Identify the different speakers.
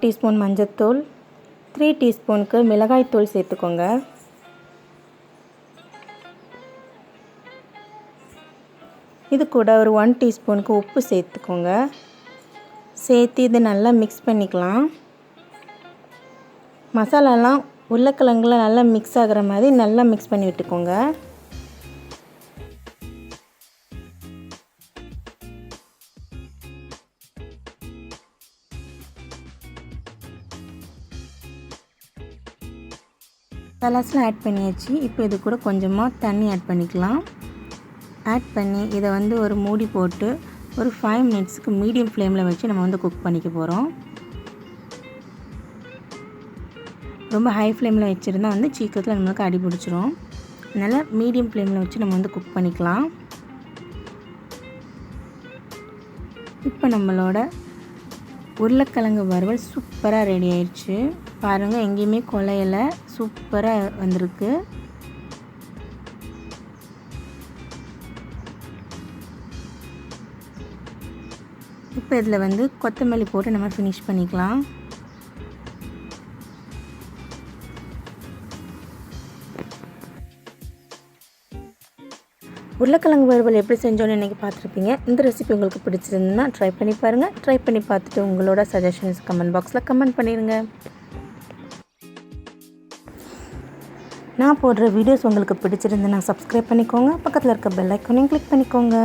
Speaker 1: Teaspoon மஞ்சள்தூள், 3 டீஸ்பூனுக்கு மிளகாய்த்தூள் சேர்த்துக்கோங்க. இது கூட ஒரு 1 டீஸ்பூனுக்கு உப்பு சேர்த்துக்கோங்க. சேர்த்து இது நல்லா மிக்ஸ் பண்ணிக்கலாம். மசாலாலாம் உருளைக்கிழங்குல நல்லா மிக்ஸ் ஆகிற மாதிரி நல்லா மிக்ஸ் பண்ணி விட்டுக்கோங்க. மசாலாஸ்லாம் ஆட் பண்ணியாச்சு. இப்போ இது கூட கொஞ்சமாக தண்ணி ஆட் பண்ணிக்கலாம். ஆட் பண்ணி இதை ஒரு மூடி போட்டு ஒரு 5 மினிட்ஸ்க்கு மீடியம் ஃப்ளேமில் வச்சு நம்ம குக் பண்ணிக்க போகிறோம். ரொம்ப ஹை ஃப்ளேமில் வச்சுருந்தா சீக்கிரத்தில் நம்மளுக்கு அடி பிடிச்சிரும். அதனால் மீடியம் ஃப்ளேமில் வச்சு நம்ம குக் பண்ணிக்கலாம். இப்போ நம்மளோட உருளைக்கிழங்கு வறுவல் சூப்பராக ரெடி ஆயிடுச்சு. பாருங்கள், எங்கேயுமே குழையலை, சூப்பராக வந்திருக்கு. இப்போ இதில் கொத்தமல்லி போட்டு நம்ம ஃபினிஷ் பண்ணிக்கலாம். உருளைக்கிழங்கு வறுவல் எப்படி செஞ்சோன்னு இன்றைக்கி பார்த்துருப்பீங்க. இந்த ரெசிபி உங்களுக்கு பிடிச்சிருந்துன்னா ட்ரை பண்ணி பாருங்கள். ட்ரை பண்ணி பார்த்துட்டு உங்களோட சஜஷன்ஸ் கமெண்ட் பாக்ஸில் கமெண்ட் பண்ணிடுங்க. நான் போடுற வீடியோஸ் உங்களுக்கு பிடிச்சிருந்துன்னா சப்ஸ்கிரைப் பண்ணிக்கோங்க. பக்கத்தில் இருக்க பெல் ஐக்கானையும் கிளிக் பண்ணிக்கோங்க.